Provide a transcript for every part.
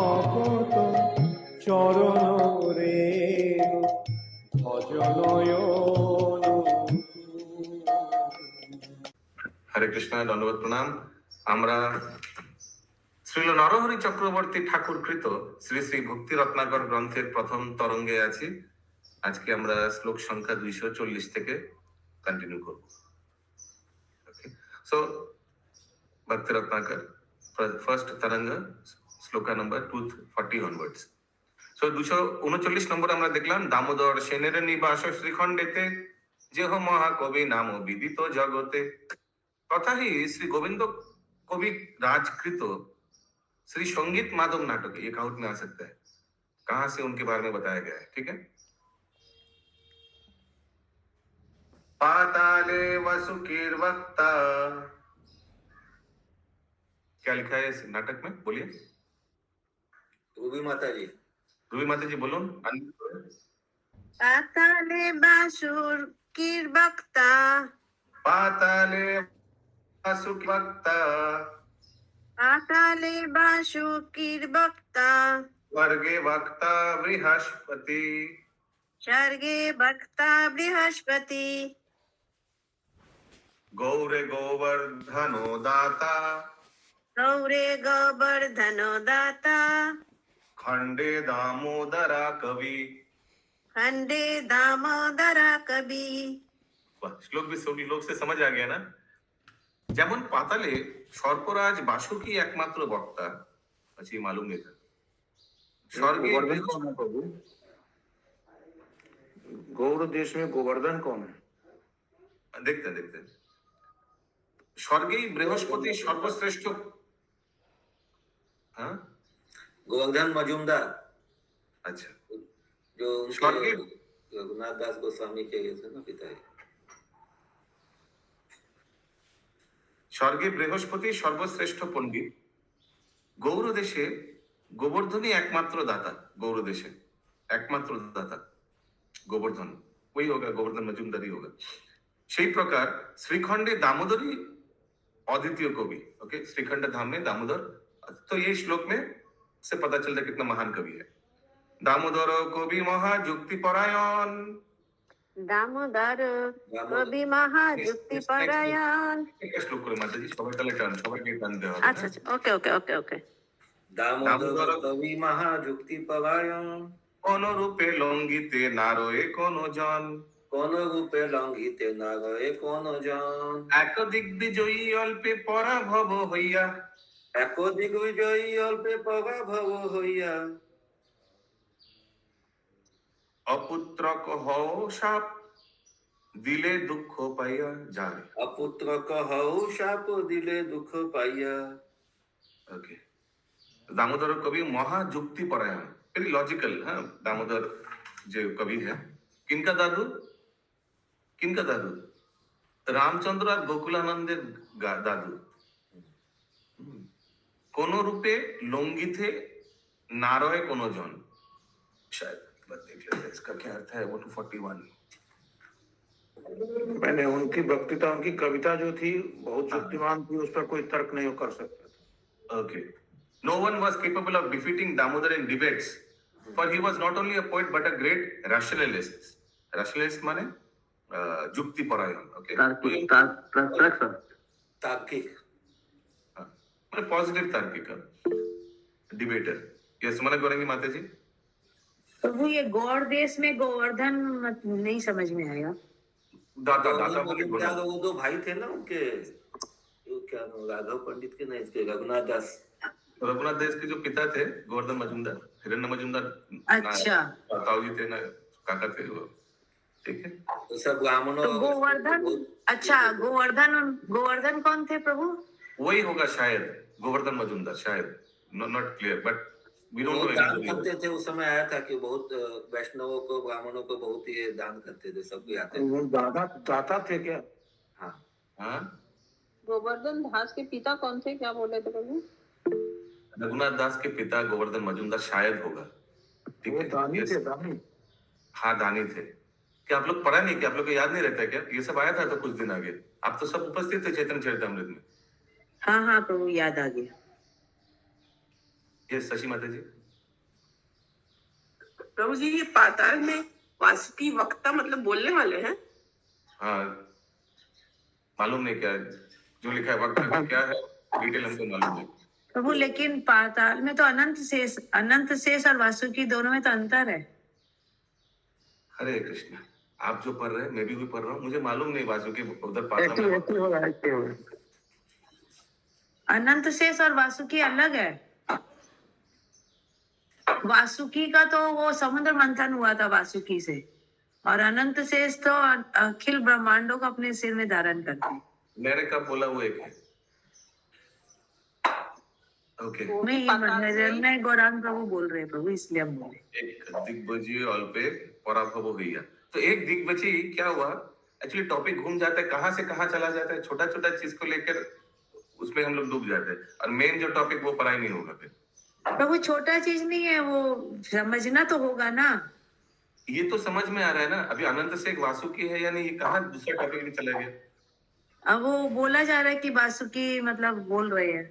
ভকত চরণ রেণু ভজনয়ন। হরে কৃষ্ণ, দণ্ডবত প্রণাম। আমরা শ্রীল নরহরি চক্রবর্তী ঠাকুর কৃত শ্রী শ্রী ভক্তি রত্নাকর গ্রন্থের প্রথম তরঙ্গে আছি। আজকে আমরা শ্লোক সংখ্যা 240 থেকে কন্টিনিউ করব। সো ভক্তি রত্নাকর ফার্স্ট তরঙ্গ, শ্লোকা নম্বর 240 অনওয়ার্ডস। সো 239 নম্বর আমরা দেখলাম, দামোদর সেনের নিবাস শ্রীখণ্ডেতে যেহ মহাকবি নাম বিদিত জগতে। तथा ही श्री गोविंद कवि राजकृत श्री संगीत माधव नाटक, ये काउट में आ सकता है, कहां से उनके बारे में बताया गया है। ठीक है। पाताले वसुकीर वक्ता, क्या लिखा है इस नाटक में, बोलिए। रूबी माता जी, रूबी माता जी बोलो। पाताले बासुर कीर वक्ता, पाताले वसुकीर वक्ता, पाताले बासुर कीर वक्ता, स्वर्गे वक्ता बृहस्पति, स्वर्गे वक्ता बृहस्पति, गौरे गोवर्धनो दाता, गौरे गोवर्धनो दाता, खंडे दामोदरा कवि, खंडे दामोदरा कवि। श्लोक भी लोग से समझ आ गया ना। যেমন পাতালে সর্পরাজ বাসুকি একমাত্র বক্তা, আচ্ছা मालूम नहीं था। स्वर्गे कौन है प्रभु? गौड़ देश में गोवर्धन कौन है? देखते देखते। स्वर्गे बृहस्पति सर्वश्रेष्ठ, हाँ गोवर्धन मजूमदार, अच्छा, जो स्वर्गे रघुनाथ दास गोस्वामी के थे ना पिताजी। স্বর্গে বৃহস্পতি সর্বশ্রেষ্ঠ পণ্ডিত, গৌর দেশে গোবর্ধনই একমাত্র দাতা, গৌর দেশে একমাত্র দাতা গোবর্ধন, ওই হোগা গোবর্ধন মজুমদারি হোগা। সেই প্রকার শ্রীখণ্ডে দামোদরী अद्वितीय कवि। ओके, श्रीखंड धाम में दामोदर, तो ये श्लोक में से पता चलता है कितना महान कवि है। दामोदर कवि महाजुक्ति परायण, दामोदर कवि महाजुक्ति परायण। श्लोक করে মাতাজি, সবাই তাহলে টান, সবাইকে টান দেওয়া হবে। আচ্ছা, ওকে ওকে ওকে ওকে। दामोदर कवि महाजुक्ति परायण, কোন রূপে লঙ্ঘিতে না রয়ে কোন জন, কোন রূপে লঙ্ঘিতে না রয়ে কোন জন, একাধিক বিজয়ী অল্পে পরাভব হইয়া, একাধিক বিজয়ী অল্পে পরাভব হইয়া, অপুত্রক হও সাপ দিলে দুঃখ পাইয়া যারে। অপুত্রক হও শাপ দিলে দুঃখ পাইয়া। ओके, दामोदर कवि महाजुक्ति परायण, वेरी लॉजिकल। हाँ, दामोदर जो कवि है, किनका दादू, किनका दादू, रामचंद्र और गोकुलानंदेर दादू। कोनो रूपे लंघिते ना रहे कोनो जन, शायद देख लेते इसका क्या अर्थ है। वो 241 मैंने उनकी वक्तृता, उनकी कविता जो थी बहुत शक्तिमान थी, उस पर कोई तर्क नहीं कर सकता। Okay. No one was capable of defeating Damodar in debates, for he was not only a poet but a great rationalist. Rationalist माने जुक्ति परायण। Okay. तार्किक, माने पॉजिटिव तार्किक डिबेटर। यस, माने करेंगे माता जी। प्रभु ये गौड़ देश में गोवर्धन नहीं समझ में आया। दाता दाता बोले वो दो भाई थे ना उनके, क्या राघव पंडित के नहीं थे, रघुनाथ दास। रघुनाथ दास के जो पिता थे गोवर्धन मजूमदार, हिरण्य मजूमदार, अच्छा, ताऊ जी थे ना, काका थे वो। ठीक है, तो सब ब्राह्मणों। तो गोवर्धन, अच्छा गोवर्धन कौन थे प्रभु? वही होगा शायद, गोवर्धन मजूमदार शायद, not clear, but we don't know. दान करते थे उस समय, आया था कि बहुत वैष्णवों को, ब्राह्मणों को बहुत ये दान करते थे, सब भी आते थे। दाता थे क्या? हाँ हाँ, गोवर्धन दास के पिता कौन थे, क्या बोले थे प्रभु? रघुनाथ दास के पिता गोवर्धन मजूमदार शायद होगा। ठीक है, दानी थे, दानी। हाँ, दानी थे। क्या आप लोग पढ़ा नहीं, क्या आप लोग को याद नहीं रहता क्या? ये सब आया था तो कुछ दिन आगे, आप तो सब उपस्थित थे चैतन्य चरितमृत में। हाँ हाँ प्रभु, याद आ गया। ये शशि माता जी। प्रभु जी ये पाताल में वासुकी वक्ता मतलब बोलने वाले हैं? हाँ, मालूम नहीं क्या जो लिखा है वक्त में क्या है, डिटेल हमको मालूम नहीं। प्रभु लेकिन पाताल में तो अनंत शेष और वासुकी दोनों में तो अंतर है। हरे कृष्ण, आप जो पढ़ रहे हैं मैं भी पढ़ रहा हूँ, मुझे मालूम नहीं वासुकी उधर पाताल में। अनंत शेष और वासुकी अलग है। वासुकी का तो वो समुद्र मंथन हुआ था वासुकी से, और अनंत शेष तो अखिल ब्रह्मांडों को अपने सिर में धारण करते हैं। मैंने कब बोला वो एक है। ओके, मैं गौरांग प्रभु बोल रहे हैं प्रभु, इसलिए हम बोले। एक दिग्विजय अल्पे पराभव हुआ। तो एक दिग्विजय क्या हुआ, एक्चुअली टॉपिक घूम जाता है, कहां से कहां चला जाता है, छोटा छोटा चीज को लेकर उसमें हम लोग डूब जाते हैं, और मेन जो टॉपिक वो पढ़ाई नहीं होगा फिर। प्रभु छोटा चीज नहीं है, वो समझना तो होगा ना। ये तो समझ में आ रहा है ना, अभी अनंत से एक वासुकी है या नहीं, ये कहाँ दूसरा टॉपिक में चला गया। अब वो बोला जा रहा है कि वासुकी मतलब बोल रहे हैं।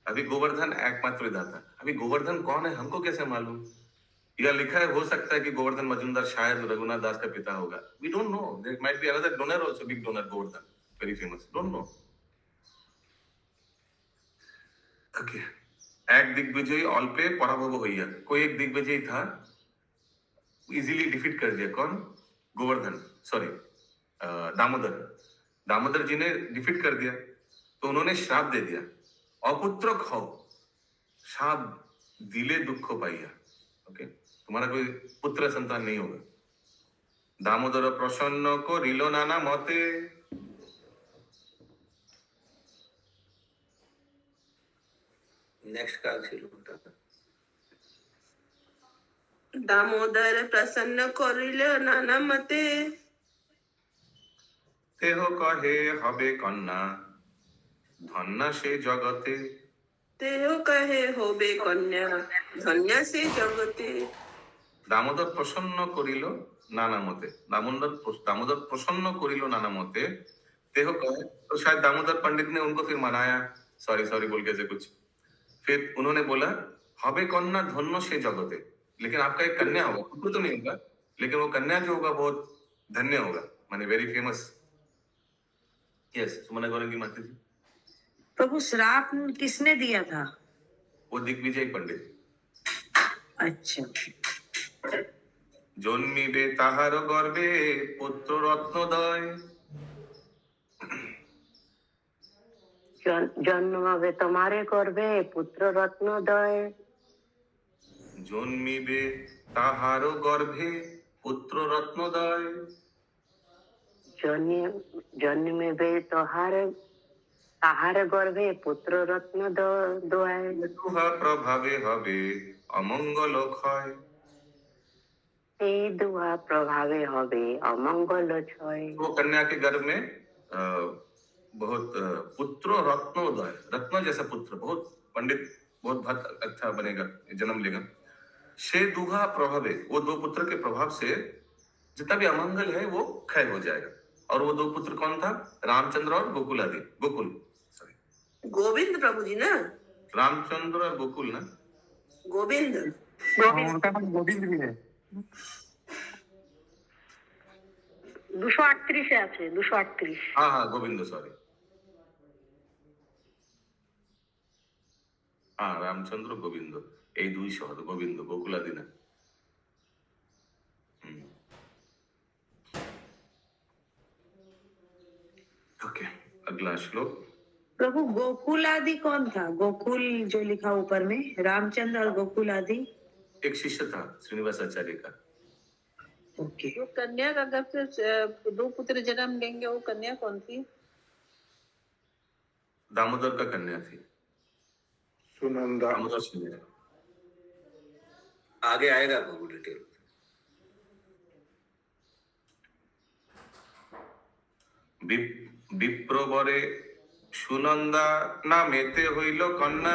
अभी गोवर्धन एकमात्र दाता, अभी गोवर्धन कौन है हमको कैसे मालूम। यह लिखा है, हो सकता है कि गोवर्धन मजुमदार शायद रघुनाथ दास का पिता होगा, we don't know, there might be another donor also, big donor Govardhan, very famous, don't know. Okay, एक दिग्विजय अल्पे पराभव हुआ, कोई एक दिग्विजय था, इजीली डिफीट कर दिया, कौन, गोवर्धन, सॉरी दामोदर जी ने डिफीट कर दिया, तो उन्होंने श्राप दे दिया, अपुत्र खाओ, श्राप दिले दुख पाइया। ओके, तुम्हारा कोई पुत्र संतान नहीं होगा। दामोदर प्रसन्न को रिलो नाना मते, नेक्स्ट का श्लोक। दामोदर प्रसन्न करिल नाना मते, तेह कहे हबे कन्या धन्ना से जगते, तेहो कहे होबे कन्या धन्या से जगते। दामोदर प्रसन्न करिल नाना मते, दामोदर प्रसन्न करिल नाना मते, तेह कहे, तो शायद दामोदर पंडित ने उनको फिर मनाया, सॉरी बोल के से कुछ, फिर उन्होंने बोला हबे कन्या धन्य से जगते, लेकिन आपका एक कन्या होगा, पुत्र तो नहीं होगा, लेकिन वो कन्या जो होगा बहुत धन्य होगा, माने very famous. Yes, Sumana Gaurangi माता जी। प्रभु श्राप किसने दिया था? वो दिग्विजय पंडित। अच्छा, जन्मिबे ताहार गर्भे पुत्र रत्नदय, जन्मावे तुम्हारे गर्भे पुत्र रत्नोदय, जन्मिबे ताहार गर्भे पुत्र रत्नदय, जन्मिबे ताहार गर्भे पुत्र रत्नोदय, दुहा प्रभावे हबे अमंगल क्षय, ते दुहा प्रभावे हबे अमंगल क्षय। वो कन्या के गर्भ में बहुत पुत्र रत्नोदय, रत्न जैसा पुत्र, बहुत पंडित, बहुत अच्छा बनेगा, जन्म लेगा। से दुहा प्रभावे, वो दो पुत्र के प्रभाव से जितना भी अमंगल है वो क्षय हो जाएगा। और वो दो पुत्र कौन था, रामचंद्र और गोकुल आदि, गोविंद प्रभु जी ना, रामचंद्र और गोकुल ना, गोविंद उनका नाम गोविंद भी है। 238 আছে 238। हाँ गोविंद, सॉरी, हाँ रामचंद्र गोविंद, এই দুই শহর গোবিন্দ, গোকুলাদি না। ओके, अगला श्लोक। प्रभु गोकुल आदि कौन था? गोकुल जो लिखा ऊपर में, रामचंद्र और गोकुल आदि एक शिष्य था श्रीनिवास आचार्य का। ओके, जो कन्या का गर्भ से दो पुत्र जन्म लेंगे, वो कन्या कौन थी? दामोदर का कन्या थी, सुनंदा। दामोदर सिंह। आगे आएगा प्रभु डिटेल। विप्रवरे सुनंदा नामेते हইল কন্যা,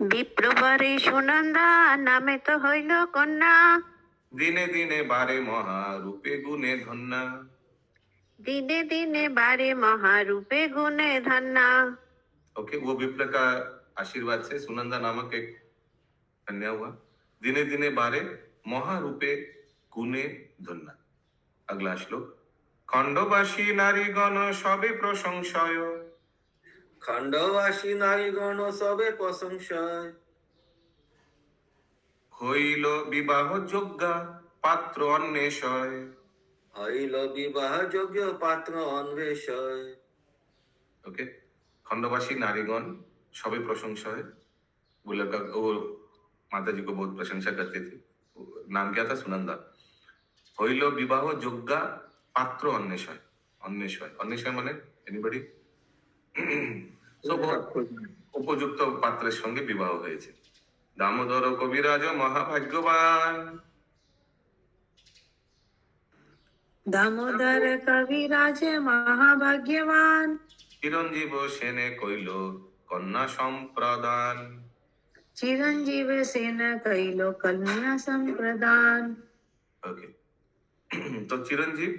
विप्रवरे सुनंदा नामे तो हইল कन्या, दिने दिने बारे महारूपे गुणे धन्ना, दिने दिने बारे महारूपे गुणे धन्ना। ओके, वो विप्र का आशीर्वाद से सुनंदा नामक एक कन्या हुआ। दिने दिने बारे महारूपे गुणे धन्या। अगला श्लोक। खंडवासी नारीगण सबे प्रशंसाय खंडवासी नारीगण सबे प्रशंसाय হইল বিবাহ যোগ্যা পাত্র অন্বেষয়। হইল বিবাহ যোগ্য পাত্র অন্বেষয়। ओके, खंडवासी नारीगण सबे प्रशंसा है। बोला का वो माता जी को बहुत प्रशंसा करते थे। नाम क्या था? सुनंदा। হইল বিবাহ যোগ্যা পাত্র অন্বেষয়। অন্বেষয় অন্বেষয় মানে এনিবডি? সো উপযুক্ত পাত্রের সঙ্গে বিবাহ হয়েছে। দামোদর কবিরাজ মহাভাগ্যবান। दामोदर कविराज महाभाग्यवान। চিরঞ্জীব সেনে কইল কন্যা সম্প্রদান। चिरंजीव सेन कैलो कन्या संप्रदान। ওকে, তো চিরঞ্জীব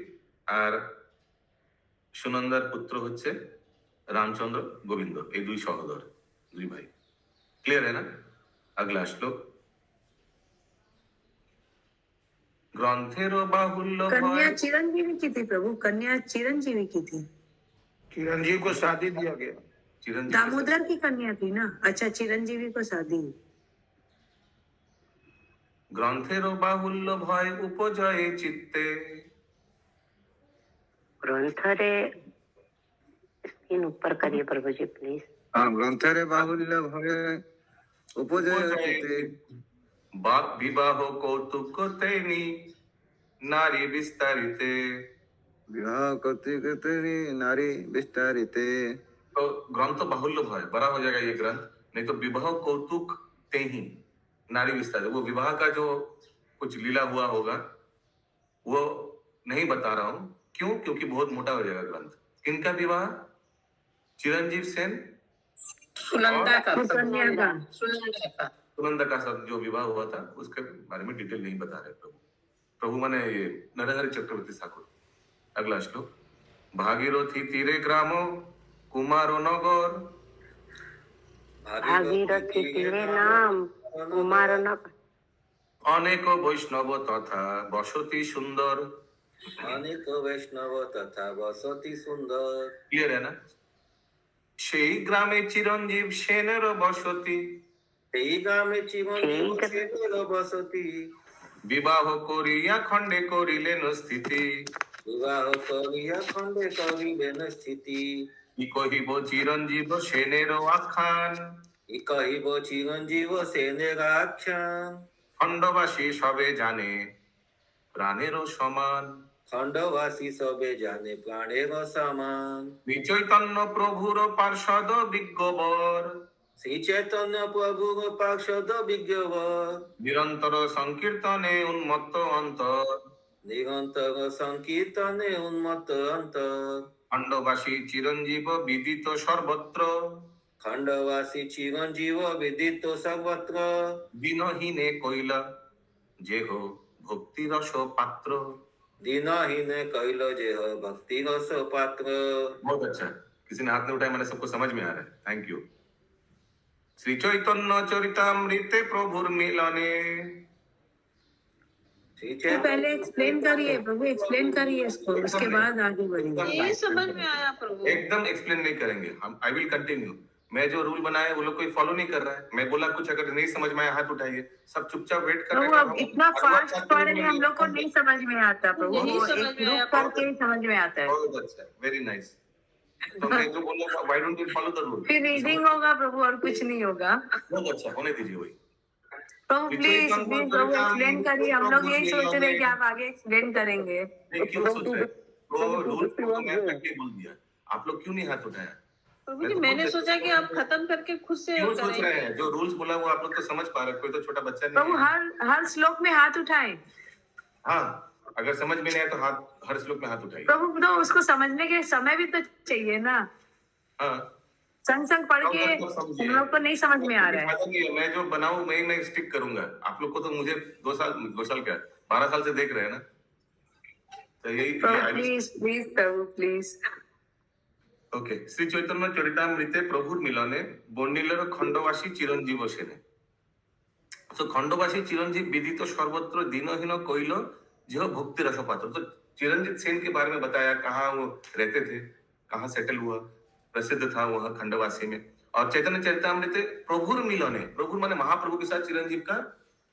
আর সুনন্দার পুত্র হচ্ছে রামচন্দ্র গোবিন্দ, এই দুই সহোদর, দুই ভাই। क्लियर है ना? अगला श्लोक। ग्रंथेर बाहुल्य कन्या भय। चिरंजीवी की थी प्रभु, कन्या चिरंजीवी की थी। चिरंजीव को शादी दिया गया। चिरंजीव दामोदर की कन्या थी ना? अच्छा, चिरंजीवी को शादी। ग्रंथेर बाहुल्य भय उपजये चित्ते। ग्रंथरे स्क्रीन ऊपर करिए प्रभु जी प्लीज। हाँ, ग्रंथरे बाहुल्य भय उपजयते विवाह कौतुक तेनी नारी विस्तारिते। विवाह कौतुक नारी विस्तारिते। तो ग्रंथ बाहुल्य भय, बड़ा हो जाएगा ये ग्रंथ, नहीं तो विवाह कौतुक ते ही नारी विस्तारित। वो विवाह का जो कुछ लीला हुआ होगा वो नहीं बता रहा हूं। क्यों? क्योंकि बहुत मोटा हो जाएगा ग्रंथ। किनका विवाह? चिरंजीव सेन सुनंदा का कन्या का। सुनंदा का सुनंदा का साथ जो विवाह हुआ था उसके बारे में डिटेल नहीं बता रहे प्रभु। प्रभु माने ये नरहरि चक्रवर्ती ठाकुर। अगला श्लोक। भागीरथी तीरे ग्राम कुमारो नगर। भागीरथी तीरे नाम कुमार नगर। अनेक वैष्णव तथा बसती सुंदर। अनेक वैष्णव तथा बसती सुंदर। क्लियर है ना? সেই গ্রামে চিরঞ্জীব সেনের বসতি। এই গ্রামে চিরঞ্জীব সেনের বসতি। বিবাহ করিয়া খণ্ডে করিলেন স্থিতি। বিবাহ করিয়া খণ্ডে করিলেন স্থিতি। কি কহিব চিরঞ্জীব সেনের আখ্যান। কি কহিব চিরঞ্জীব সেনের আখ্যান। খণ্ডবাসী সবে জানে প্রাণেরও সমান। খণ্ডবাসী সবে জানে প্রাণের সমান। চৈতন্য প্রভুর পার্ষদ বিজ্ঞবর। শ্রী চৈতন্য প্রভুর পার্ষদ বিজ্ঞবর। নিরন্তর সংকীর্তনে উন্মত্ত অন্তর। নিরন্তর সংকীর্তনে উন্মত্ত অন্তর। খণ্ডবাসী চিরঞ্জীব বিদিত সর্বত্র। খণ্ডবাসী চিরঞ্জীব বিদিত সর্বত্র। দিনহীনে কইলা যেহ ভক্তি রস পাত্র। दीनहीन कैलो जे हो भक्ति रस पात्र। बहुत अच्छा, किसी ने हाथ नहीं उठाया, मैंने सबको समझ में आ रहा है। Thank you. श्री चैतन्य चरितामृते प्रभुर मिलने। तो पहले एक्सप्लेन करिए प्रभु, एक्सप्लेन करिए इसको, उसके बाद आगे बढ़िए। ये समझ में आया प्रभु। एकदम एक्सप्लेन नहीं करेंगे हम। I will continue. मैं जो रूल बनाया वो लोग कोई फॉलो नहीं कर रहा है। मैं बोला कुछ, अगर नहीं समझ में आया हाथ उठाइए। सब चुपचाप वेट कर रहे प्रभु अब इतना फास्ट पढ़ रहे हम लोग को नहीं समझ में आता प्रभु, यही समझ में आया ग्रुप करके ही समझ में आता है। बहुत अच्छा, वेरी नाइस। तो मैं जो बोला why don't you follow the rule. फिर रीडिंग होगा प्रभु और कुछ नहीं होगा। बहुत अच्छा, होने दीजिए वही। प्रभु प्लीज प्लीज प्रभु एक्सप्लेन करिए। हम लोग यही सोच रहे हैं कि आप आगे एक्सप्लेन करेंगे। नहीं, क्यों सोच रहे? वो रूल को मैं पहले बोल दिया, आप लोग क्यों नहीं हाथ उठाया? प्रभु जी मैंने सोचा कि आप खत्म करके खुद से क्यों सोच रहे करेंगे। हैं? जो रूल्स बोला वो आप लोग तो समझ पा रहे हैं। कोई तो छोटा बच्चा प्रभु नहीं है। हर श्लोक में हाथ उठाएं। हाँ, अगर समझ में नहीं आया तो हाथ, हर श्लोक में हाथ उठाइए। प्रभु तो उसको समझने के समय भी तो चाहिए ना। हाँ, संग संग पढ़ के हम लोग को नहीं समझ में आ रहा है। मैं जो बनाऊं मैं स्टिक करूंगा। आप लोग को तो मुझे 2 साल क्या 12 साल से देख रहे हैं ना। तो यही प्रभु प्लीज प्लीज प्रभु प्लीज। ওকে, শ্রী চৈতন্য চরিতামৃতে প্রভুর মিলনে বর্ণিলের খণ্ডবাসী চিরঞ্জীব সেনে। तो खंडवासी चिरंजीव विदित सर्वत्र दीनहीन कोइल जो भक्ति रस पात्र। तो चिरंजीव सेन के बारे में बताया, कहाँ वो रहते थे, कहाँ सेटल हुआ, प्रसिद्ध था वह खंडवासी में। और चैतन्य चरितामृत प्रभुर मिलन है, प्रभु माने महाप्रभु के साथ चिरंजीव का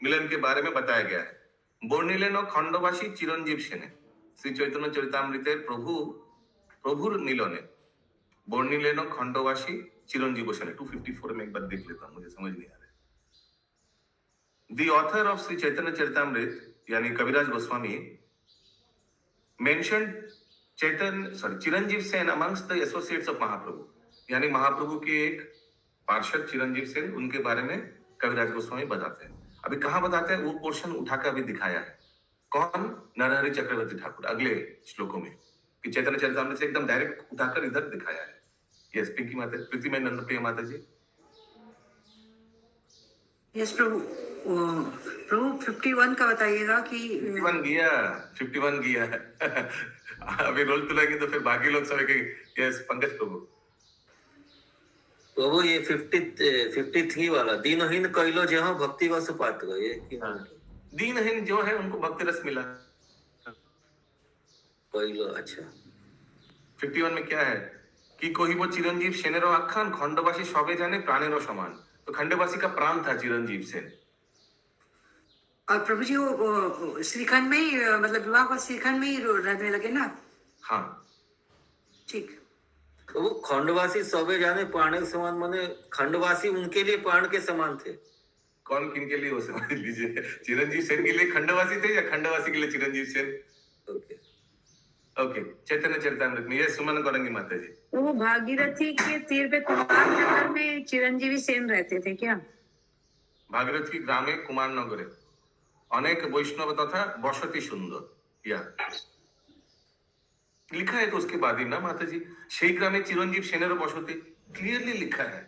मिलन के बारे में बताया गया है। बर्णिलेन खंडवासी चिरंजीव सेने। श्री चैतन्य चरितामृत प्रभुर मिलने बर्णिलेन खंडवासी चिरंजीव सेने। 254 में एक बार देख लेता हूँ, मुझे समझ नहीं आ रहा। The author of Sri Chaitanya Charitamrita, यानी कविराज Goswami, mentioned Chiranjeev Sen amongst the associates of Mahaprabhu, यानी महाप्रभु के एक पार्षद चिरंजीव सेन, उनके बारे में कविराज गोस्वामी बताते हैं। अभी कहाँ बताते हैं वो पोर्शन उठाकर अभी दिखाया है। कौन? नरहरि चक्रवर्ती ठाकुर, अगले श्लोकों में, कि चैतन्य चरितामृत से एकदम डायरेक्ट उठाकर इधर दिखाया है। यस, पिंकी माता, प्रीतिमय नंदप्रिय माता जी। यस प्रभु, प्रभु 51 का बताइएगा कि 51 गया अभी रोल तुलाएंगे तो फिर बाकी लोग सब यस पंकज प्रभु। प्रभु ये 53 वाला दीनहीन कइलो जे हो भक्ति रस पात्र, ये दीनहीन जो है उनको भक्ति रस मिला कइलो। अच्छा, 51 में क्या है कि कोई वो चिरंजीव सेनेरो आख्यान खंडवासी सबे जाने प्राणेरो समान। तो खंडवासी का प्राण था चिरंजीव सेन। और प्रभु जी वो श्रीखंड में ही, मतलब विवाह का श्रीखंड में ही रहने लगे ना? हाँ ठीक। तो वो खंडवासी सबे जाने प्राण के समान, माने खंडवासी उनके लिए प्राण के समान थे। कौन किन के लिए वो समझ लीजिए, चिरंजीव सेन के लिए खंडवासी थे या खंडवासी के लिए चिरंजीव सेन? ओके ओके, चैतन्य चरितामृत में ये सुमन करेंगी माता जी। तो वो भागीरथी के तीर पे कुमार नगर में चिरंजीवी सेन रहते थे क्या? भागीरथी ग्रामे कुमार नगरे अनेक वैष्णव तथा बसती सुंदर, या लिखा है तो उसके बाद ही ना माता जी, সেই গ্রামে चिरंजीव सेनेरो बसती क्लियरली लिखा है।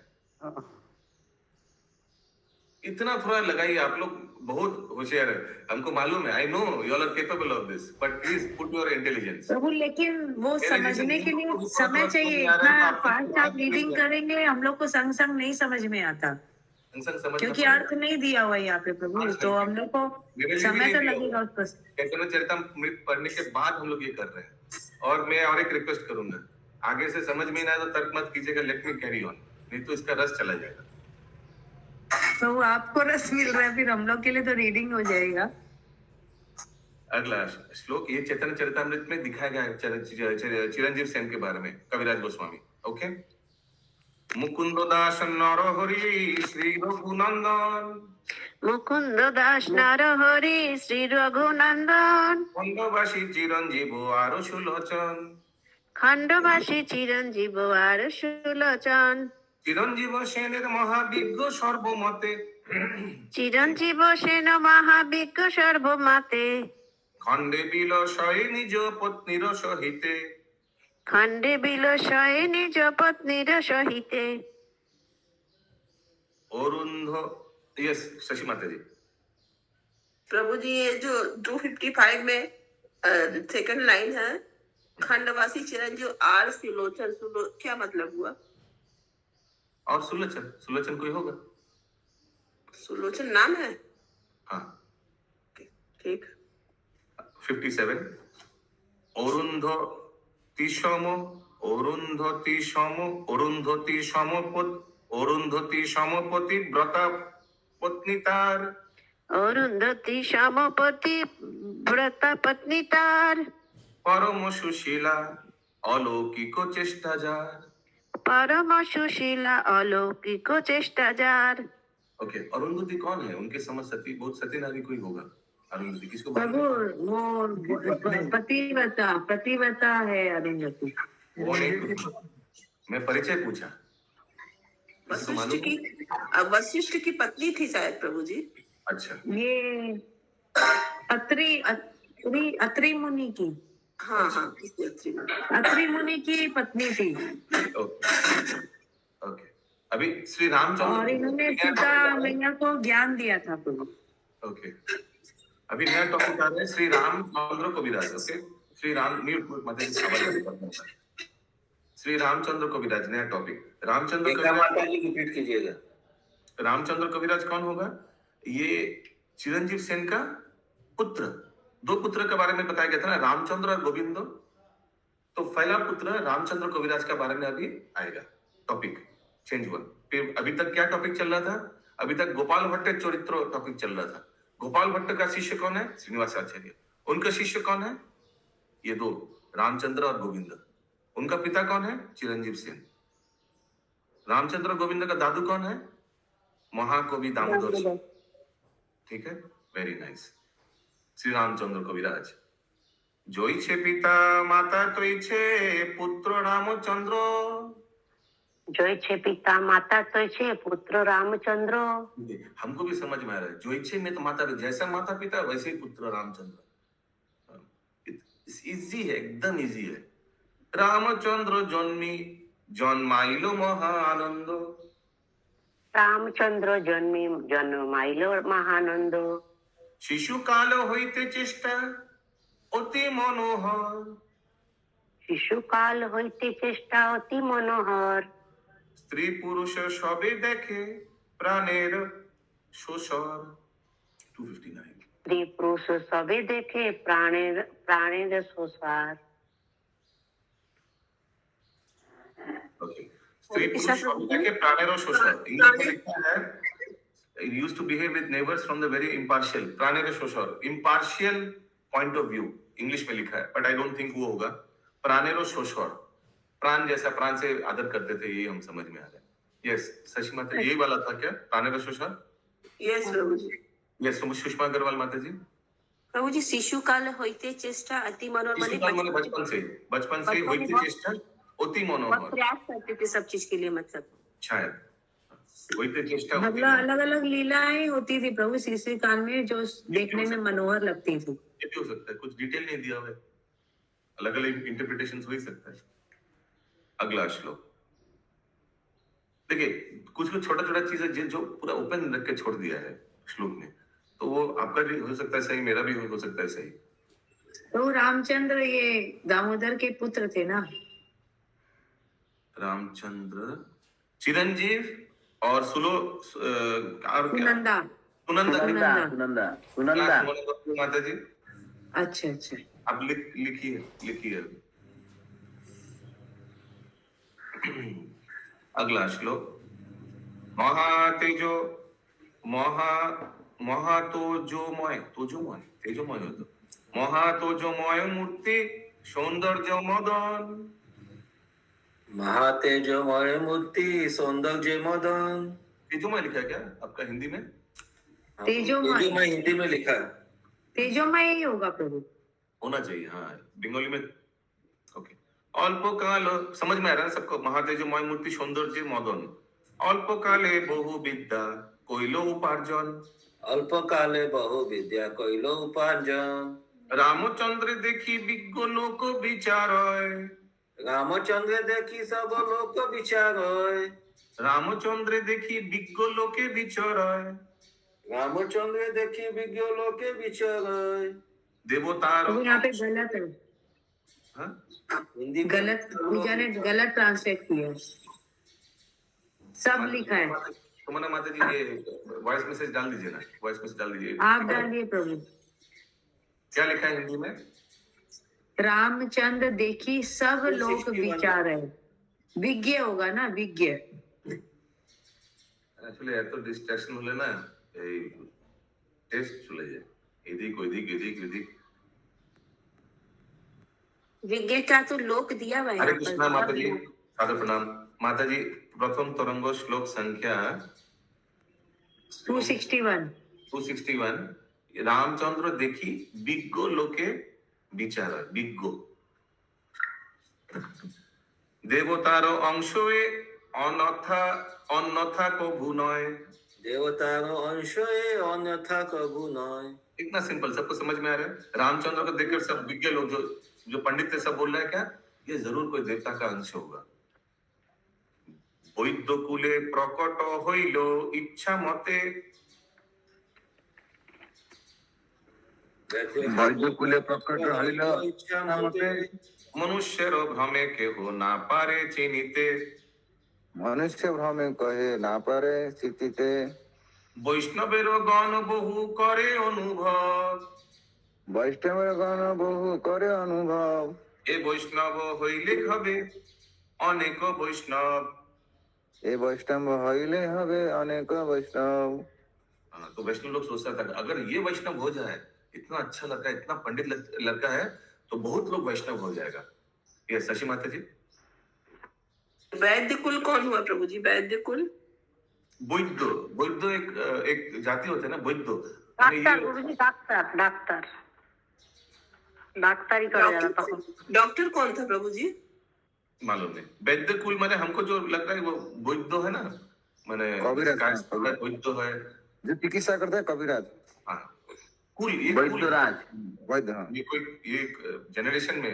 इतना थोड़ा लगाइए, आप लोग बहुत होशियार है, हमको मालूम है। I know you all are capable of this, but please put your intelligence. प्रभु लेकिन वो समझने के लिए समय चाहिए। इतना फास्ट आप रीडिंग करेंगे हम लोग को संग संग नहीं समझ में आता, क्योंकि अर्थ नहीं दिया हुआ है यहाँ पे प्रभु, तो हम लोग को समय तो लगेगा उसको। चैतन्य चरितामृत पढ़ने के बाद हम लोग ये कर रहे हैं। और मैं और एक रिक्वेस्ट करूंगा, आगे से समझ में ना आए तो तर्क मत कीजिएगा, लेट मी कैरी ऑन, नहीं तो इसका रस चला जाएगा। तो आपको रस मिल रहा है, फिर हम लोग के लिए तो रीडिंग हो जाएगा। अगला श्लोक ये चैतन्य चरितामृत में दिखाया गया है चिरंजीव सेन के बारे में, कविराज गोस्वामी। ओके, मुकुंद दास नरहरि श्री रघुनंदन, मुकुंद दास नरहरि श्री रघुनंदन, खंडवासी चिरंजीव आरो सुलोचन, खंडवासी चिरंजीव आरो सुलोचन, चिरंजीव सेनेर महाविज्ञ सर्वमते, चिरंजीव सेन महाविज्ञ सर्वमते, खंडे बिलसय निज पत्नीर सहिते, खंडे बिलसय निज पत्नीर सहिते। अरुंध, यस शशि माता जी। प्रभु जी ये जो 255 में सेकंड लाइन है, खंडवासी चिरंजीव आर सुलोचन, क्या मतलब हुआ? और सुलोचन, सुलोचन कोई होगा? सुलोचन नाम है? हाँ ठीक। 57 अरुंधति समपति व्रता पत्नी तार, अरुंधति समपति व्रता पत्नी तार, परम सुशीला अलौकिक चेष्टा जार, परम सुशीला अलौकिक चेष्टा जार। ओके, अरुंधति कौन है? उनके समझ सती, बहुत सती नारी कोई होगा। अरुंधति किसको? प्रभु वो पतिव्रता है अरुंधति। वो नहीं, मैं परिचय पूछा। वशिष्ठ की पत्नी थी शायद प्रभु जी। अच्छा, ये अत्रि मुनि की, हाँ हाँ, अत्रि मुनि की पत्नी थी। ओके, अभी श्री रामचंद्र और इन्होंने सीता मैया को ज्ञान दिया था प्रभु। ओके, अभी नया टॉपिक आ रहा है श्री रामचंद्र कविराज। ओके, श्री राम श्री रामचंद्र कविराज, नया टॉपिक। रामचंद्र गंगा माता कविराज, जी रिपीट कीजिएगा। रामचंद्र कविराज कौन होगा? ये चिरंजीव सेन का पुत्र। दो पुत्र के बारे में बताया गया था ना, रामचंद्र और गोविंद। तो पहला पुत्र रामचंद्र कविराज के बारे में अभी आएगा टॉपिक, चेंज हुआ। फिर अभी तक क्या टॉपिक चल रहा था? अभी तक गोपाल भट्ट चरित्र टॉपिक चल रहा था। गोपाल भट्ट का शिष्य कौन है? श्रीनिवास आचार्य। उनका शिष्य कौन है? ये दो, रामचंद्र और गोविंद। उनका पिता कौन है? चिरंजीव सेन। रामचंद्र गोविंद का दादू कौन है? महाकवि दामोदर सिंह। ठीक है, वेरी नाइस। श्री रामचंद्र कविराज। जोईछे पिता माता तोईछे पुत्र रामचंद्र। जोईछे पिता माता तोईछे पुत्र रामचंद्र। हमको भी समझ में आ रहा है, जोईछे में तो माता, जैसा माता पिता वैसे ही पुत्र रामचंद्र। इजी है, एकदम इजी है। रामचंद्र जन्मी जन्माइलो महानंद। रामचंद्र जन्मी जन्माइलो महानंद। शिशु काल হইতে চেষ্টা অতি মনোহর। শিশুকাল হইতে চেষ্টা অতি মনোহর। স্ত্রী পুরুষ সবে দেখে প্রাণের শোষর। 259। স্ত্রী পুরুষ সবে দেখে প্রাণের শোষার। Okay. स्त्री पुरुष सभी देखे प्राणेरो शोषर। इंग्लिश में लिखा है, it used to behave with neighbors from the very impartial, प्राणेरो शोषर, impartial point of view English में लिखा है, but I don't think वो होगा। प्राणेरो शोषर, प्राण जैसा, प्राण से आदर करते थे, ये हम समझ में आ रहा है। यस, शशि माता, यही वाला था क्या प्राणेरो शोषर? यस प्रभु जी। यस, सुषमा अग्रवाल माता जी। प्रभु जी, शिशु काल होते चेष्टा अति मनोहर मैंने बचपन से होती चेष्टा अति मनोहर, प्रयास करते थे सब चीज के लिए, मतलब शायद होती चेष्टा। मतलब अलग अलग लीलाएं होती थी प्रभु शिशु काल में, जो देखने में मनोहर लगती थी। ये भी हो सकता है, कुछ डिटेल नहीं दिया हुआ है, अलग अलग इंटरप्रिटेशन हो ही सकता है। अगला श्लोक देखिए, कुछ छोटा छोटा चीजें जो पूरा ओपन रख के छोड़ दिया है श्लोक में, तो वो आपका भी हो सकता है सही, मेरा भी हो सकता है सही। तो रामचंद्र ये दामोदर के पुत्र थे ना? रामचंद्र चिरंजीव और सुनंदा। सुनंदा माता जी। अच्छा अच्छा, आप लिखिए। अगला श्लोक, महातेजो महातेजोमय मूर्ति सौंदर्य मदन। महातेजोमय मूर्ति सौंदर्य मदन। तेजोमय लिखा है क्या आपका हिंदी में? तेजोमय हिंदी में लिखा है। तेजोमय ही होगा प्रभु, होना चाहिए। हाँ, बंगाली में ओके। अल्प काल, समझ में आ रहा है सबको? महातेजोमय मूर्ति सौंदर्य मदन। अल्प काले बहु विद्या कइलो उपार्जन। अल्प काले बहु विद्या कइलो उपार्जन। रामचंद्र देखी विज्ञ लोक विचारय। रामचंद्र देखी सब लोक विचारय। रामचंद्र देखी विज्ञ लोके विचरय। रामचंद्र देखी विज्ञ लोके विचरय। देवतार तो यहाँ पे गलत है। हाँ? हिंदी में गलत, पूजा ने गलत ट्रांसलेट किया, सब लिखा है। तो मैंने माता जी ये वॉइस मैसेज डाल दीजिए ना, वॉइस मैसेज डाल दीजिए। आप डालिए प्रभु। क्या लिखा है हिंदी में? रामचंद्र देखी सब लोग विचार है, विज्ञ होगा ना, विज्ञ। एक्चुअली এত ডিস্ট্রাকশন হলে না এই টেস্ট চলে যায়, এদিক ওদিক। विज्ञ का तो लोक दिया हुआ है। हरे कृष्णा माता जी, सादर प्रणाम माता जी। प्रथम तरंग श्लोक संख्या 261। रामचंद्र देखी विज्ञ लोके विचार, विज्ञ देवतार अंशे अन्यथा कभू नय। देवतार अंशे अन्यथा कभू नय। इतना सिंपल, सबको समझ में आ रहा है? रामचंद्र को देखकर सब विज्ञ लोग जो पंडित थे सब बोल रहे हैं क्या, ये जरूर कोई देवता का अंश होगा। वैद्य कुले प्रकट हইলো इच्छा मते। वैद्य कुले प्रकट हইলো इच्छा मते। মনুষ্যের ভ্রমে কেহ না পারে চিনিতে, মনুষ্য ভ্রমে কহে না পারে চিতিতে, বৈষ্ণবের গণ বহু করে অনুভব, বৈষ্ণবের গণ বহু করে অনুভব, এ বৈষ্ণব হইলে হবে অনেক বৈষ্ণব। এ বৈষ্ণব হইলে হবে অনেক বৈষ্ণব। हाँ, तो वैष्णव लोग सोचता था अगर ये वैष्णव हो जाए, इतना अच्छा लड़का है, इतना पंडित लड़का है, तो बहुत लोग वैष्णव हो जाएगा। ये शशि माता जी। वैद्य कुल कौन हुआ प्रभु जी? वैद्य कुल বৈদ্য, বৈদ্য एक जाति होते हैं ना, वैद्য। ডাক্তার গুরুজি, ডাক্তার ডাক্তার ডাক্তারি করে যারা তখন। डॉक्टर कौन था प्रभु जी? मालूम नहीं। वैद्य कुल माने हमको जो लग रहा है वो वैद्य है ना, माने वैद्य है जो चिकित्सा करते हैं कविराज। हाँ, कुल ये वैद्यराज, वैद्य। हाँ, ये कोई ये जनरेशन में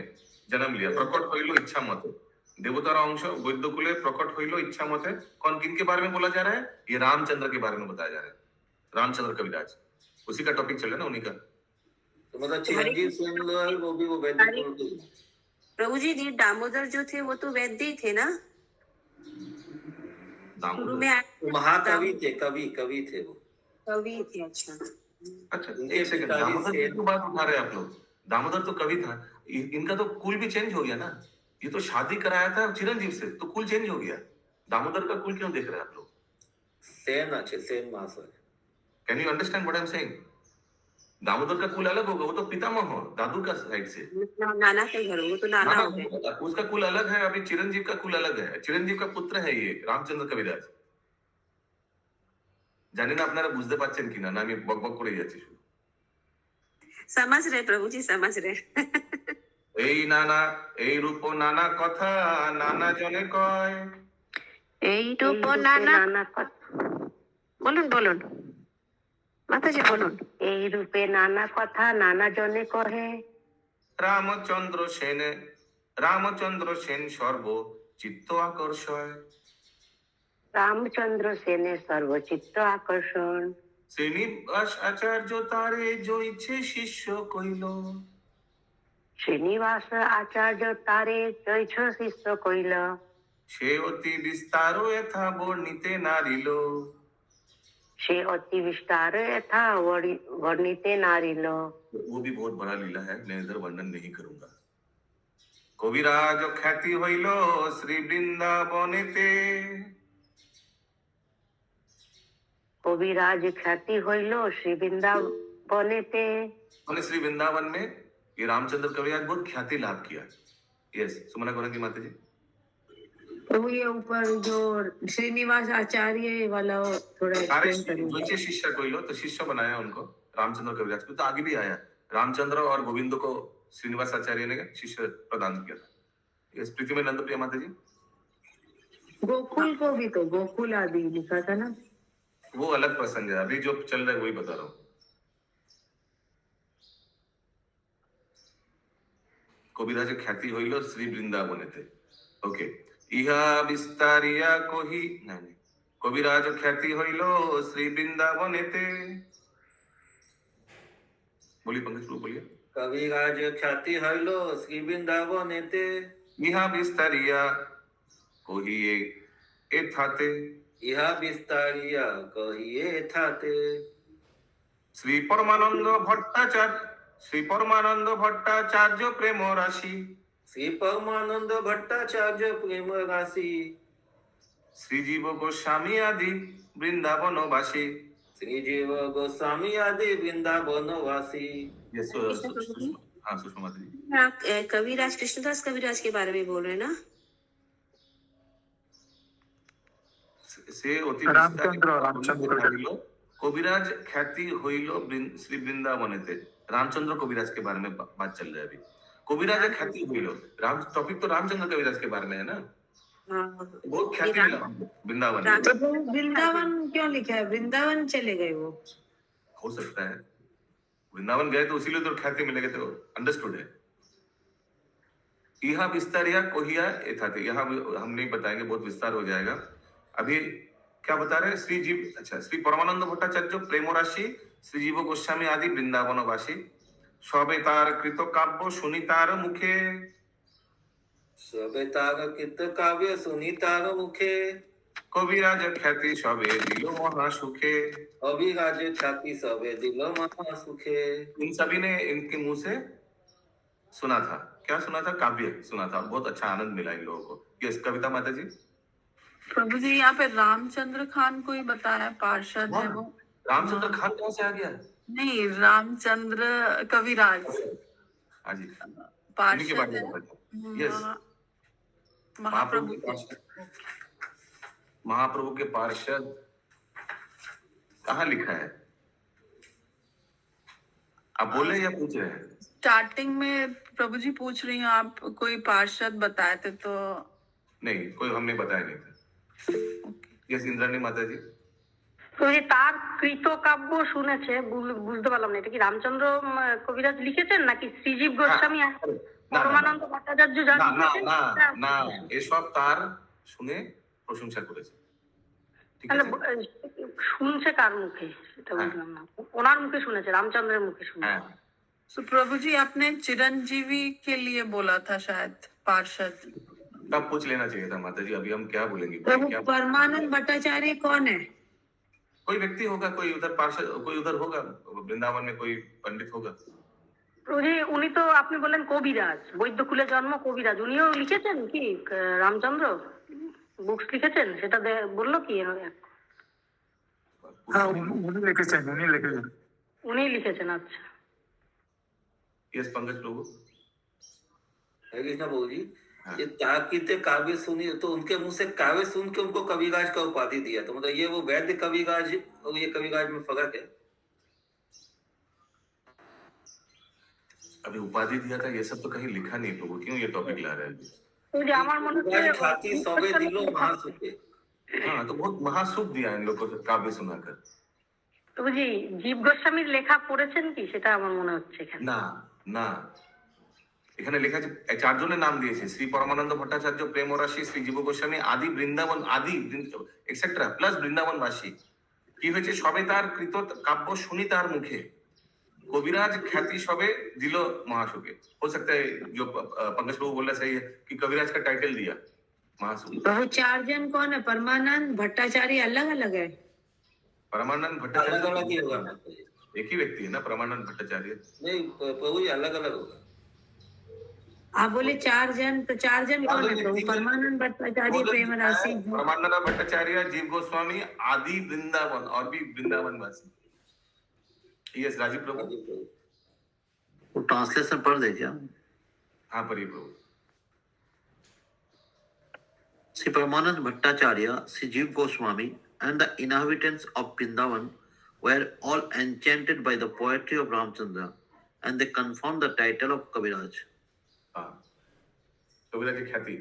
जन्म लिया, प्रकट হইল इच्छा मते, देवतार अंश वैद्य कुले प्रकट হইল इच्छा मते। कौन किन के बारे में बोला जा रहा है? ये रामचंद्र के बारे में बताया जा रहा है, रामचंद्र कविराज, उसी का टॉपिक चल रहा है ना, उन्हीं का। तो मतलब चिरंजीव सिंह वो भी वो वैदिक कुल के। प्रभु जी ये दामोदर जो थे वो तो वैद्य ही थे ना? शुरू में वो महाकवि थे, कवि थे वो। कवि थे। अच्छा अच्छा एक सेकंड, दामोदर की तो बात उठा रहे हैं आप लोग। दामोदर तो कवि था, इनका तो कुल भी चेंज हो गया ना। ये तो शादी कराया था चिरंजीव से, तो कुल चेंज हो गया। दामोदर का कुल क्यों देख रहे हैं आप लोग? सेन अच्छे सेन महाशय। Can you understand what I am saying? Damodar का कुल अलग होगा, वो तो पितामह हो, दादू का साइड से। नाना के घर, वो तो नाना हो गए। उसका कुल अलग है, अभी चिरंजीव का कुल अलग है। चिरंजीव का पुत्र है ये रामचंद्र कविराज। জানি না আপনারা বুঝতে পারছেন কিনা, না আমি বকবক করে যাচ্ছি শুধু। समझ रहे प्रभु जी, समझ रहे। এই নানা এই রূপ নানা কথা নানা জনে কয়, এই রূপ নানা কথা। বলুন বলুন মাতাজি বলুন। এই রূপে নানা কথা নানা জনে কহে, রামচন্দ্র সেন সর্ব চিত্ত আকর্ষয়, রামচন্দ্র সেনের সর্বচিত্ত আকর্ষণ, শ্রীনিবাস আচার্য তারে জইছে শিষ্য কইল, শ্রীনিবাস আচার্য তারে জৈছ শিষ্য কইল, সে অতি বিস্তার এথা বর্ণিতে নারিল, সে অতি বিস্তার यथा वर्णिते नारिल। वो भी बहुत बड़ा लीला है, मैं इधर वर्णन नहीं करूंगा। कविराज ख्याति হইল শ্রী বৃন্দাবনেতে, कविराज ख्याति হইল श्री वृंदावनेते। मैंने श्री वृंदावन में ये रामचंद्र कविराज बहुत ख्याति लाभ किया। यस सुमना गौरंग की माता जी। तो ये ऊपर जो श्रीनिवास आचार्य वाला थोड़ा एक्सप्लेन करेंगे। जो शिष्य कोई लो तो शिष्य बनाया उनको रामचंद्र कविराज को, तो आगे भी आया रामचंद्र और गोविंद को श्रीनिवास आचार्य ने शिष्य प्रदान किया था। यस प्रीति में नंद प्रिया माता जी। गोकुल को भी तो गोकुल आदि लिखा था ना, वो अलग प्रसंग है, अभी जो चल रहा है वही बता रहा हूँ। कविराज ख्याति হইল শ্রী বৃন্দাবনেতে। ओके, ইহা বিস্তারিয়া কহি नहीं, কবিরাজ খ্যাতি হইল শ্রী বৃন্দাবনেতে। बोलिए पंकज प्रभु बोलिए। कविराज ख्याति हइलो श्री वृंदावनेते, ইহা বিস্তারিয়া কহিয়ে এথাতে, इहा विस्तारिया कहिए थाते। শ্রী পরমানন্দ ভট্টাচার্য প্রেম রাশি, श्री परमानंद भट्टाचार्य प्रेम राशि, শ্রীজীব গোস্বামী আদি বৃন্দাবনবাসী। श्रीजीव गोस्वामी आदि वृंदावन वासी। हाँ सुषमा माता जी। आप कविराज कृष्णदास कविराज के बारे में बोल रहे हैं ना? से অতি रामचंद्र হইল कविराज ख्याति হইল श्री वृंदावनेতে। रामचंद्र कविराज के बारे में बात चल रहा है अभी। कविराज ख्याति हइल, राम टॉपिक तो रामचंद्र कविराज के बारे में है ना। हाँ, बहुत ख्याति मिला वृंदावन में। तो वृंदावन क्यों लिखा है? वृंदावन चले गए वो, हो सकता है वृंदावन गए तो इसीलिए तो ख्याति मिलेगा, तो अंडरस्टूड है। यह विस्तारिया कोहिया एथाते, यहाँ हम नहीं बताएंगे, बहुत विस्तार हो जाएगा। अभी क्या बता रहे हैं? श्रीजीव, अच्छा, श्री परमानंद भट्टाचार्य प्रेम राशि, श्रीजीव गोस्वामी आदि वृंदावनवासी, सबे तार कृत काव्य सुनी तार मुखे। सबे तार कित काव्य सुनी तार मुखे কবিরাজ খ্যাতি সবে দিল মহা সুখে। अभिराज ख्याति सबे दिलो महा सुखे। इन सभी ने इनके मुंह से सुना था। क्या सुना था? काव्य सुना था। बहुत अच्छा आनंद मिला इन लोगों को। यस कविता माता जी। प्रभु जी यहाँ पे रामचंद्र खान को ही बताया, पार्षद है वो। रामचंद्र खान कहाँ से आ गया? नहीं, रामचंद्र कविराज हाँ जी, इन्हीं के पार्षद बारे है। में बताइए। यस, महाप्रभु के पार्षद, महाप्रभु के पार्षद कहाँ लिखा है? आप बोल रहे हैं या पूछ रहे हैं? स्टार्टिंग में प्रभु जी पूछ रही हूँ, आप कोई पार्षद बताए थे तो नहीं, कोई हमने बताया नहीं था। यस इंद्राणी माता जी। তো যে তার কৃত কাব্য শুনেছে, বুঝতে পারলাম না এটা কি রামচন্দ্র কবিরাজ লিখেছেন নাকি শ্রীজীব গোস্বামী আর পরমানন্দ ভট্টাচার্য যা না না লিখেছেন না সেটা? না, এসব তার শুনে প্রশংসা করেছে। ঠিক তাহলে আছে, শুনছে কার মুখে সেটা বুঝলাম না। ওনার মুখে শুনেছে, রামচন্দ্রের মুখে শুনেছে। হ্যাঁ, तो प्रभु जी आपने चिरंजीवी के लिए बोला था शायद पार्षद। तब पूछ लेना चाहिए था माता जी। अभी हम क्या बोलेंगे? प्रभु क्या परमानंद भट्टाचार्य कौन है? कोई व्यक्ति होगा, कोई उधर पार्षद, कोई उधर होगा, वृंदावन में कोई पंडित होगा। উনি তো আপনি বললেন কবিরাজ, বৈদ্যকুলে জন্ম কবিরাজ, উনিও লিখেছেন কি রামচন্দ্র বুকস লিখেছেন সেটা বললো কি? हाँ उन्हीं लेके चले, उन्हीं लेके चले। উনি লিখেছেন। আচ্ছা, यस पंकज प्रभु। हरे कृष्णा प्रभु जी। हाँ। ये ताकीते काव्य सुनी तो उनके मुंह से काव्य सुन के उनको कविराज का उपाधि दिया, तो मतलब ये वो वैद्य कविराज और ये कविराज में फर्क है। अभी उपाधि दिया था, ये सब तो कहीं लिखा नहीं प्रभु। क्यों ये टॉपिक ला रहे हैं? ওই যে আমার মনে कविराज ख्याति सबे दिलो महा सुखे। हाँ, तो बहुत महासुख दिया इन लोगों को काव्य सुनाकर। তো বুঝি জীব গোস্বামীর লেখা পড়েছেন কি সেটা আমার মনে হচ্ছে এখানে। না না, এখানে লেখা আছে চারজনের নাম দিয়েছে, শ্রী পরমানন্দ ভট্টাচার্য, প্রেম রাশি, শ্রী জীব গোস্বামী, আদি বৃন্দাবন, আদি এক্সেট্রা প্লাস বৃন্দাবনবাসী। কি হয়েছে? সবে তার কৃত কাব্য শুনি তার মুখে, कविराज ख्याति सबे दिलो महासुखे। हो सकता है जो पंकज प्रभु बोल रहा सही है कि कविराज का टाइटल दिया महासुख। तो वो चार जन कौन है? परमानंद भट्टाचार्य अलग अलग है? परमानंद अलग भट्टाचार्य अलग ही होगा माता जी। एक ही व्यक्ति है ना, परमानंद भट्टाचार्य। नहीं प्रभु जी अलग अलग होगा। आप बोले चार जन, तो चार जन कौन है प्रभु? परमानंद भट्टाचार्य, प्रेम राशि, परमानंद भट्टाचार्य, जीव गोस्वामी, आदि वृंदावन और भी वृंदावनवासी। यस राजीव प्रभु। वो ट्रांसलेशन पढ़ दे क्या? हाँ पढ़िए प्रभु। Sri Paramanand Bhattacharya, Sri Jeev Goswami, and the inhabitants of Vrindavan were all enchanted by the poetry of Ramchandra, and they confirmed the title of Kaviraj. हाँ, कविराज की ख्याति।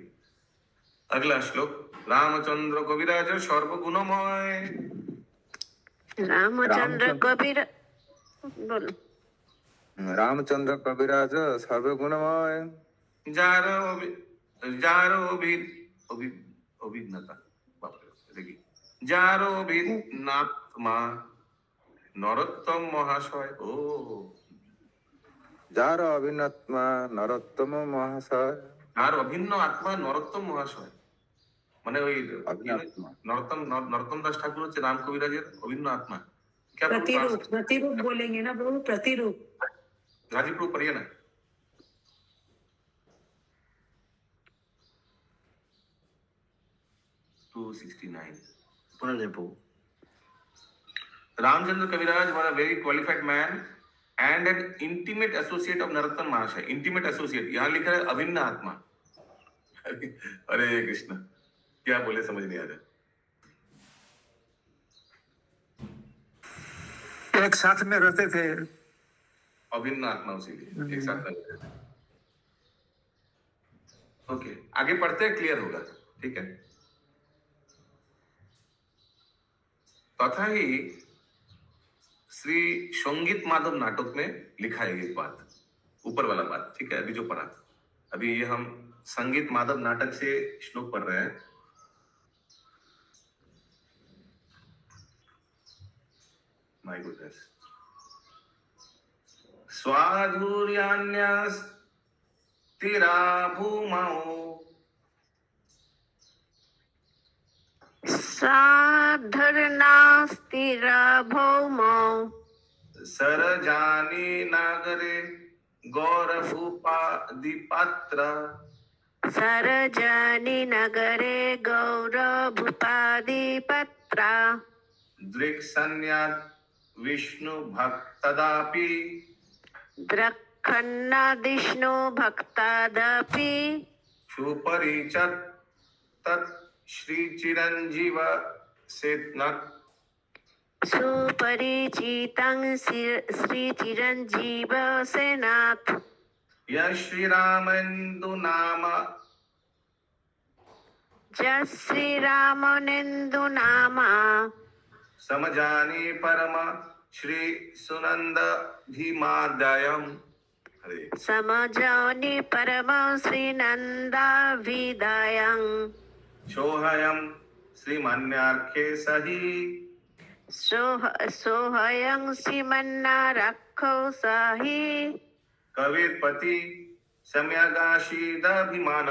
अगला श्लोक, रामचंद्र कविराज सर्वगुणमय। রামচন্দ্র কবির বলো। रामचंद्र कविराज सर्वगुणमय। अभिज्ञता, देखिए, जारो अभिन्नात्मा नरोत्तम महाशय। ओ, जार अभिन्नात्मा नरोत्तम महाशय। जार अभिन्न आत्मा नरोत्तम महाशय মানে ওই নরোত্তম দাস ঠাকুর হচ্ছে রাম কবিরাজের অভিন্ন আত্মা। क्या प्रतिरूप, प्रतिरूप बोलेंगे ना प्रभु, प्रतिरूप। राजीव प्रभु पढ़िए ना। Ramchandra Kaviraj was a very qualified man and an intimate associate of Narottam Mahasaya. Intimate associate, यहाँ लिखा है अभिन्न आत्मा। अरे कृष्ण, क्या बोले समझ नहीं आ रहा। एक साथ में रहते थे, अभिन्न आत्मा उसी लिए एक साथ में रहते थे। ओके, आगे पढ़ते हैं, क्लियर होगा। ठीक है। तथा ही श्री संगीत माधव नाटक में लिखा है एक बात, ऊपर वाला बात। ठीक है, अभी जो पढ़ा, अभी ये हम संगीत माधव नाटक से श्लोक पढ़ रहे हैं। My goodness. स्वाधुर्यान्यस्तिरा भूमौ साधुर्नास्तिरभौमौ सरजानी नागरे गौरभूपादिपात्र सरजनि नगरे गौरभूपादिपत्रा दृक्सन्यात् विष्णु भक्तदापि द्रक्खन्नादिष्णु भक्तादपि सुपरिचत् तत् श्री चिरंजीव सेत्नत् सुपरिचितं श्रीचिरञ्जीव सेनाथ यः श्रीरामेन्दु नाम जय श्रीरामनेन्दु नाम समजानी परम श्री सुनंद धीमादयम् हरे समजानि परम श्रीनन्दाभिदयं सोहयम् श्रीमन्यार्खे सही सोहयं श्रीमन्नारक्षो सहि कविर्पति सम्यगाशीदभिमान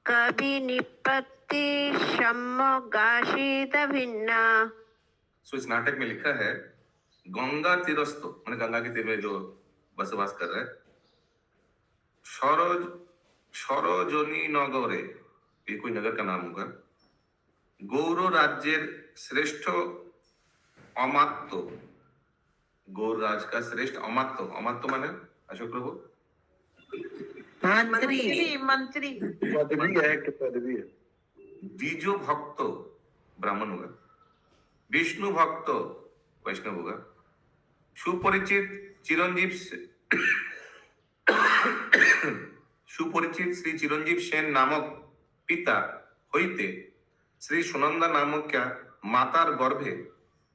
कवि निपत्ति सम्मोगाशीद भिन्ना। सो इस नाटक में लिखा है गंगा तीरस्थो मैंने गंगा के तीर में जो बसवास कर रहे हैं सरोजनी नगरे ये कोई नगर का नाम होगा गौर राज्य श्रेष्ठ अमात्य गौर राज का श्रेष्ठ अमात्य अमात्य माने अशोक प्रभु मंत्री मंत्री पदवी है कि पदवी है। द्विजो भक्त ब्राह्मण होगा विष्णु भक्त वैष्णव होगा सुपरिचित चिरंजीव सुपरिचित श्री चिरंजीव सेन नामक पिता होते श्री सुनंदा नामक क्या मातार गर्भे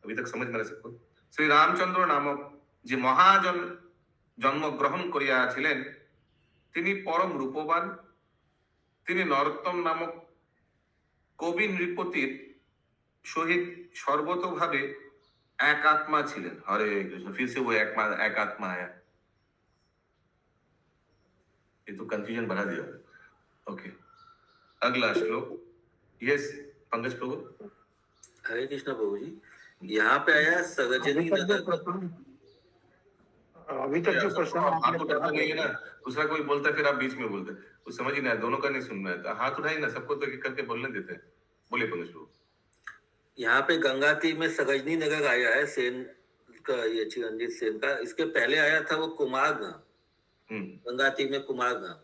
अभी तक समझ में रह सकते श्री रामचंद्र नामक जे महाजन जन्म ग्रहण करिया छिलेन तिनी परम रूपवान तिनी नरोत्तम नामक कवि नृपतिर सहित सर्वतोभावे एक आत्मा छिलेन। हरे कृष्ण फिर से वो एक आत्मा आया ये तो कंफ्यूजन बढ़ा दिया। ओके अगला श्लोक यस पंकज प्रभु हरे कृष्ण प्रभु जी यहाँ पे आया सरजनी नगर अभी तक जो प्रश्न आपको डरना नहीं है ना दूसरा कोई बोलता है फिर आप बीच में बोलते हैं कुछ समझ ही नहीं आया दोनों का नहीं सुनना है हाथ उठाइए ना सबको तो एक करके बोलने देते हैं बोले पंकज प्रभु यहाँ पे गंगा तीर में सरजनी नगर आया है सेन का ये चिरंजीव सेन का इसके पहले आया था वो कुमारगांव गंगा तीर में कुमारगांव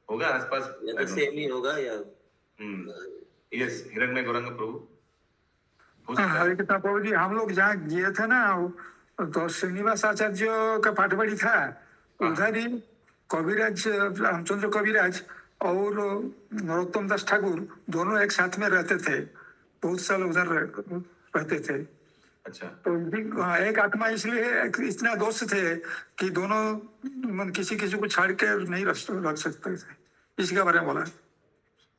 होगा आसपास या तो सेम ही होगा या यस हिरण्य गौरंग प्रभु हरे कृष्ण प्रभु जी हम लोग जहाँ गए थे ना तो श्रीनिवास आचार्य का पाठबड़ी था उधर ही कविराज रामचंद्र कविराज और नरोत्तम दास ठाकुर दोनों एक साथ में रहते थे बहुत साल उधर रहते थे। अच्छा तो एक आत्मा इसलिए इतना दोस्त थे कि दोनों किसी किसी को छाड़ के नहीं रख सकते थे इसके बारे में बोला।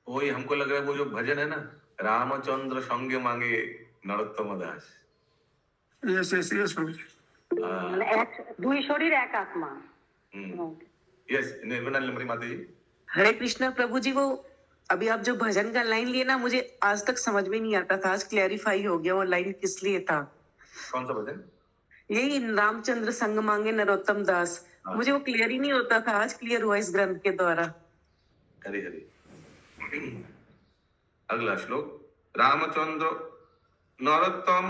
वही हमको लग रहा है वो जो भजन है ना रामचंद्र संगे मांगे नरोत्तम दास यस यस यस प्रभु दुई शरीर एक आत्मा। यस निर्मला लमरी माता जी हरे कृष्णा प्रभु जी वो अभी आप जो भजन का लाइन लिए ना मुझे आज तक समझ में नहीं आता था आज क्लैरिफाई हो गया वो लाइन किस लिए था। कौन सा भजन यही रामचंद्र संग मांगे नरोत्तम दास मुझे वो क्लियर ही नहीं होता था आज क्लियर हुआ इस ग्रंथ के द्वारा। हरे हरे अगला श्लोक रामचंद्र नरोत्तम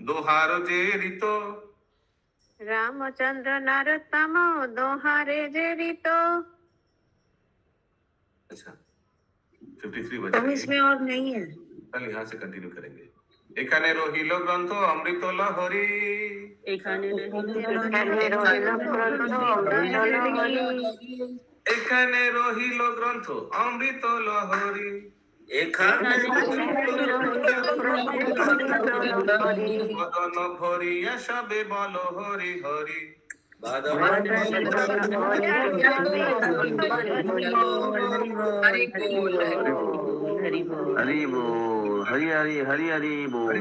दोहारो जे ऋतो रामचंद्र नरोत्तम दोहारे जे ऋतो। अच्छा 53 तो बचा इसमें और नहीं है कल यहाँ से कंटिन्यू करेंगे एखाने रहिल ग्रंथ अमृत लहरी एखाने एखाने रहिल ग्रंथ अमृत लहरी बदन भरिया सबे बल हरि हरि हरि बोल हरि हरि हरि हरि बोल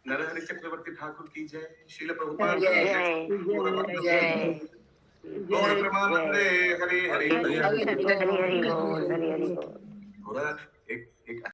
नरहरि चक्रवर्ती ठाकुर की जय श्रील प्रभुपाद गौर प्रेमानंदे हरि हरि हरि हरि बोल हरि हरि बोल। थोड़ा